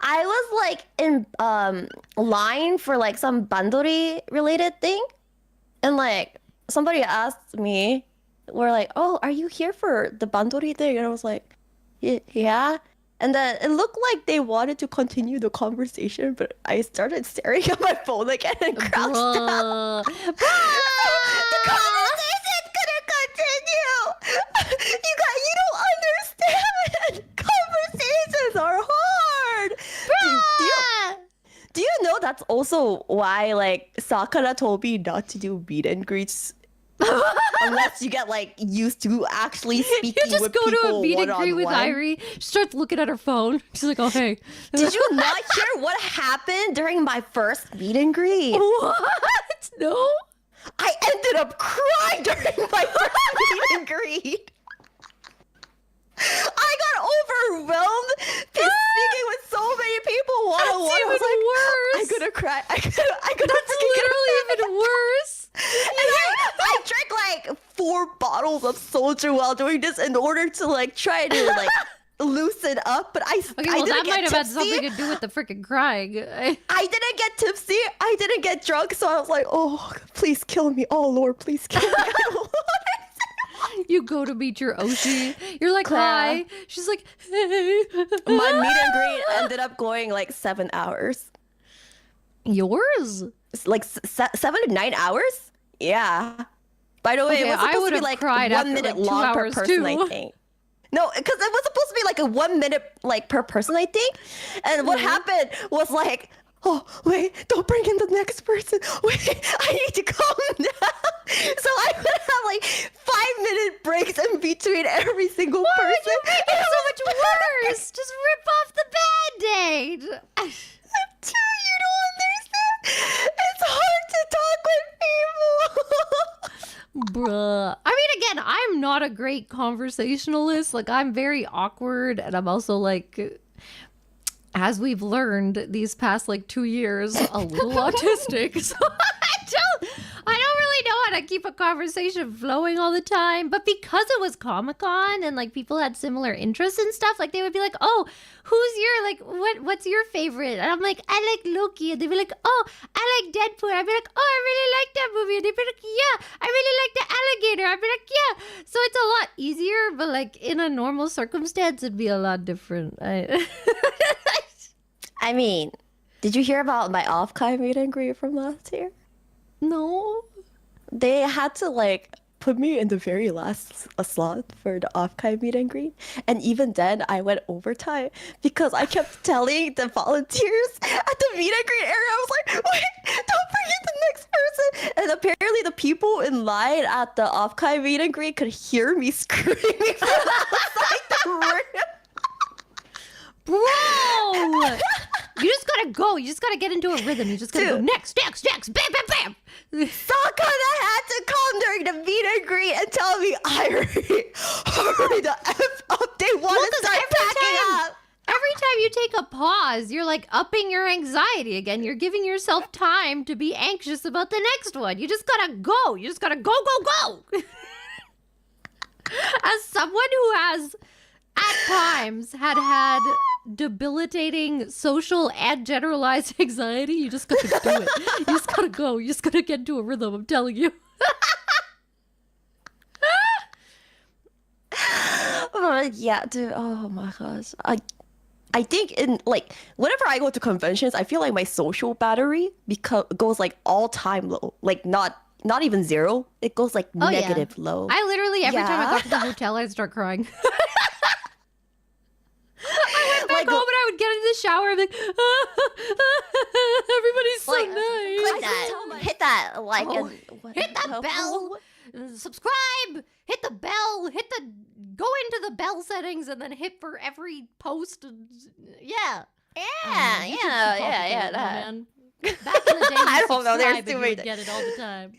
I was like in line for like some bandori related thing, and like somebody asked me, we're like, "Oh, are you here for the bandori thing?" And I was like, Yeah." And then it looked like they wanted to continue the conversation, but I started staring at my phone again and crouched down. Bruh. The conversation's gonna continue. You don't understand. Conversations are hard. Do you know that's also why like Sakura told me not to do meet and greets unless you get like used to actually You speaking just with go to people a meet and greet with one-on-one? Airi. She starts looking at her phone. She's like, "Oh hey." Did you not hear what happened during my first meet and greet? What? No. I ended up crying during my first meet and greet. I got overwhelmed speaking with so many people one-on-one. I was That's even like, worse. I'm gonna cry. I'm gonna That's freaking literally cry. even worse. And I drank like 4 bottles of soju while doing this in order to like try to like loosen up. But I Okay, well, didn't that get might have had tipsy. something to do with the freaking crying. I didn't get tipsy. I didn't get drunk. So I was like, oh, please kill me. Oh, Lord, please kill me. I don't want You go to meet your Oshi. You're like, "Hi." She's like, "Hey." My meet and greet ended up going like 7 hours. Yours? It's like 7 to 9 hours? Yeah. By the way, Okay, it was I supposed to would be have like cried 1 after, minute like, 2 long per hours, person, I too. think. No, because it was supposed to be like a 1 minute like per person, I think. And what happened was like, oh, wait, don't bring in the next person. Wait, I need to calm down. So I would have like 5-minute breaks in between every single person. It's so much worse. Just rip off the Band-Aid. Dude, you don't understand. It's hard to talk with people. Bruh. I mean, again, I'm not a great conversationalist. Like, I'm very awkward, and I'm also like, as we've learned these past like 2 years, a little autistic. So I don't really know how to keep a conversation flowing all the time. But because it was Comic-Con and like people had similar interests and stuff, like they would be like, "Oh, who's your like what's your favorite?" And I'm like, "I like Loki." And they'd be like, "Oh, I like Deadpool." I'd be like, "Oh, I really like that movie." And they'd be like, "Yeah, I really like the alligator." I'd be like, "Yeah." So it's a lot easier, but like in a normal circumstance, it'd be a lot different. I mean, did you hear about my off-kai meet and greet from last year? No. They had to like put me in the very last slot for the off-kai meet and greet. And even then, I went overtime because I kept telling the volunteers at the meet and greet area, I was like, wait, don't forget the next person. And apparently the people in line at the off-kai meet and greet could hear me screaming from outside the room. Bro! You just gotta go. You just gotta get into a rhythm. You just gotta go Dude. next, bam, bam. Sakura had to come during the meet and greet and tell me, Airi, hurry the F up. They want to start packing up. Every time you take a pause, you're like upping your anxiety again. You're giving yourself time to be anxious about the next one. You just gotta go. You just gotta go. As someone who has, at times, had debilitating social and generalized anxiety, you just gotta do it. You just gotta go. You just gotta get into a rhythm, I'm telling you. Yeah, dude. Oh my gosh. I think in like whenever I go to conventions, I feel like my social battery goes like all time low. Like not even 0. It goes like Oh, yeah. negative low. I literally, every time I Yeah. got to the hotel, I'd start crying. I went back Like, home and I would get in the shower and be like, everybody's so Like, nice. click that. Hit that like Oh, and, hit that bell. Subscribe. Hit the bell. Go into the bell settings and then hit for every post. Yeah. Yeah, You yeah, should yeah, complicate yeah. it, That. man. Back in the day, I you don't know, there's subscribe and too you many- would get it all the time.